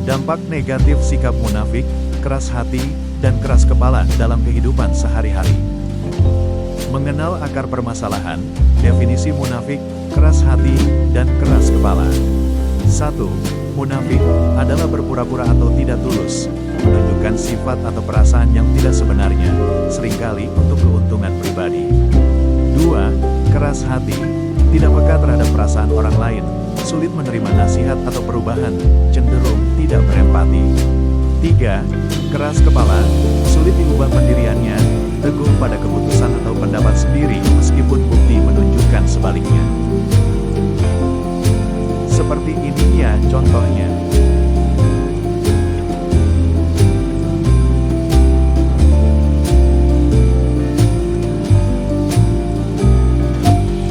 Dampak negatif sikap munafik, keras hati, dan keras kepala dalam kehidupan sehari-hari. Mengenal akar permasalahan, definisi munafik, keras hati, dan keras kepala. 1. Munafik adalah berpura-pura atau tidak tulus, menunjukkan sifat atau perasaan yang tidak sebenarnya, seringkali untuk keuntungan pribadi. 2. Keras hati, tidak peka terhadap perasaan orang lain, sulit menerima nasihat atau perubahan, cenderung tidak berempati. 3. Keras kepala, sulit diubah pendiriannya, teguh pada keputusan atau pendapat sendiri meskipun bukti menunjukkan sebaliknya. Seperti ini ya contohnya.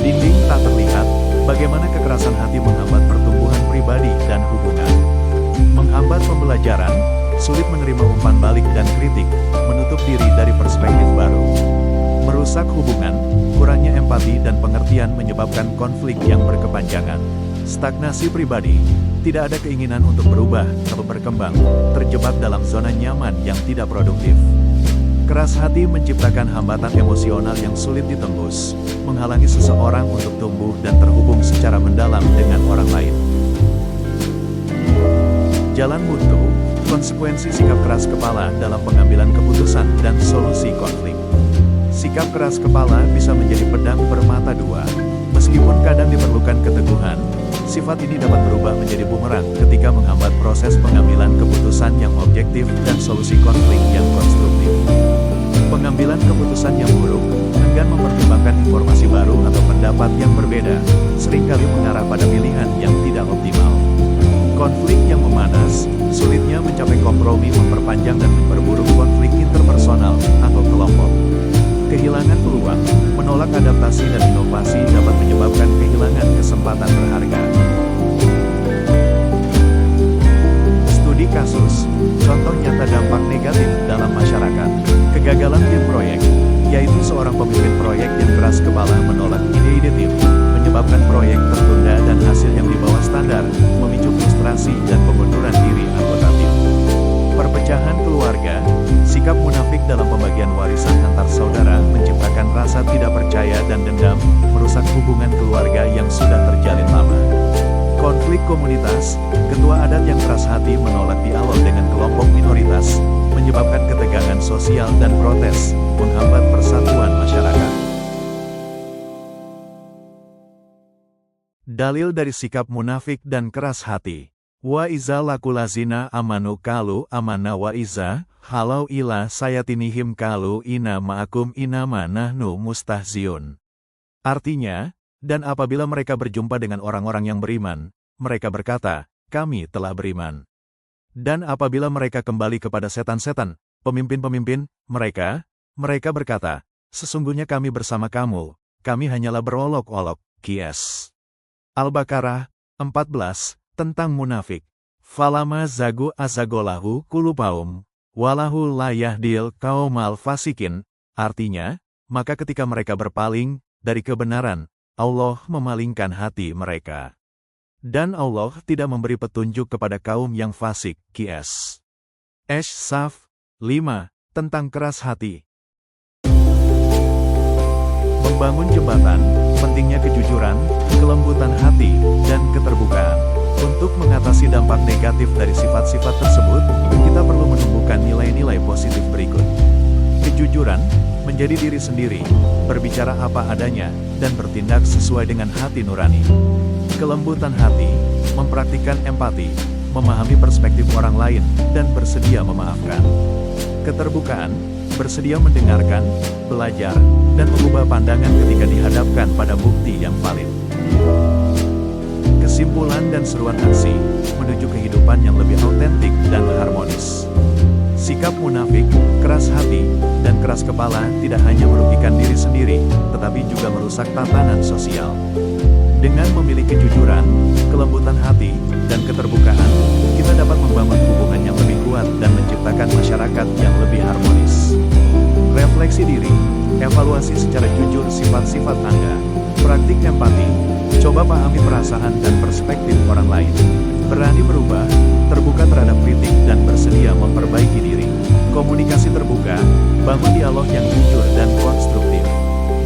Dinding tak terlihat, bagaimana kekerasan hati menghambat pertumbuhan pribadi dan hubungan. Menghambat pembelajaran, sulit menerima umpan balik dan kritik, menutup diri dari perspektif baru. Merusak hubungan, kurangnya empati dan pengertian menyebabkan konflik yang berkepanjangan. Stagnasi pribadi, tidak ada keinginan untuk berubah atau berkembang, terjebak dalam zona nyaman yang tidak produktif. Keras hati menciptakan hambatan emosional yang sulit ditembus, menghalangi seseorang untuk tumbuh dan terhubung secara mendalam dengan orang lain. Jalan buntu, konsekuensi sikap keras kepala dalam pengambilan keputusan dan solusi konflik. Sikap keras kepala bisa menjadi pedang bermata dua. Meskipun kadang diperlukan keteguhan, sifat ini dapat berubah menjadi bumerang ketika menghambat proses pengambilan keputusan yang objektif dan solusi konflik yang konstruktif. Pengambilan keputusan yang buruk, enggan mempertimbangkan informasi baru atau pendapat yang berbeda, seringkali mengarah pada pilihan yang tidak optimal. Konflik yang memanas, sulitnya mencapai kompromi memperpanjang dan memperburuk konflik interpersonal atau kelompok. Kehilangan peluang, menolak adaptasi dan inovasi dapat menyebabkan kehilangan kesempatan berharga. Studi kasus, contoh nyata dampak negatif dalam masyarakat. Kegagalan tim proyek, yaitu seorang pemimpin proyek yang keras kepala menolak ide-ide tim, menyebabkan proyek tertunda dan hasil yang di bawah standar, memicu frustrasi dan pengunduran diri anggota tim. Perpecahan keluarga, sikap munafik dalam pembagian warisan antar saudara menciptakan rasa tidak percaya dan dendam, merusak hubungan keluarga yang sudah terjalin lama. Konflik komunitas, ketua adat yang keras hati menolak dialog dengan kelompok minoritas, menyebabkan ketegangan sosial dan protes, menghambat persatuan masyarakat. Dalil dari sikap munafik dan keras hati. Wa iza lakulazina amanu kalu amana wa iza, halau ila sayatinihim kalu ina ma'akum inama nahnu mustahziun. Artinya, dan apabila mereka berjumpa dengan orang-orang yang beriman, mereka berkata, kami telah beriman. Dan apabila mereka kembali kepada setan-setan, pemimpin-pemimpin, mereka berkata, sesungguhnya kami bersama kamu, kami hanyalah berolok-olok, Qs. Al-Baqarah 14, tentang munafik. Falama zagu azagolahu kulupaum, walahu layahdil kaumal fasikin. Artinya, maka ketika mereka berpaling dari kebenaran, Allah memalingkan hati mereka. Dan Allah tidak memberi petunjuk kepada kaum yang fasik, Qs. Ash-Saf 5, tentang keras hati. Membangun jembatan, pentingnya kejujuran, kelembutan hati, dan keterbukaan. Untuk mengatasi dampak negatif dari sifat-sifat tersebut, kita perlu menumbuhkan nilai-nilai positif berikut. Kejujuran, menjadi diri sendiri, berbicara apa adanya, dan bertindak sesuai dengan hati nurani. Kelembutan hati, mempraktikkan empati, memahami perspektif orang lain, dan bersedia memaafkan. Keterbukaan, bersedia mendengarkan, belajar, dan mengubah pandangan ketika dihadapkan pada bukti yang valid. Kesimpulan dan seruan aksi, menuju kehidupan yang lebih autentik dan harmonis. Sikap munafik, keras hati, dan keras kepala tidak hanya merugikan diri sendiri, tetapi juga merusak tatanan sosial. Dengan memilih kejujuran, kelembutan hati, dan keterbukaan, kita dapat membangun hubungan yang lebih kuat dan menciptakan masyarakat yang lebih harmonis. Refleksi diri, evaluasi secara jujur sifat-sifat Anda, praktik empati, coba pahami perasaan dan perspektif orang lain, berani berubah, terbuka terhadap Bangun dialog yang jujur dan konstruktif.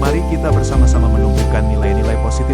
Mari kita bersama-sama menumbuhkan nilai-nilai positif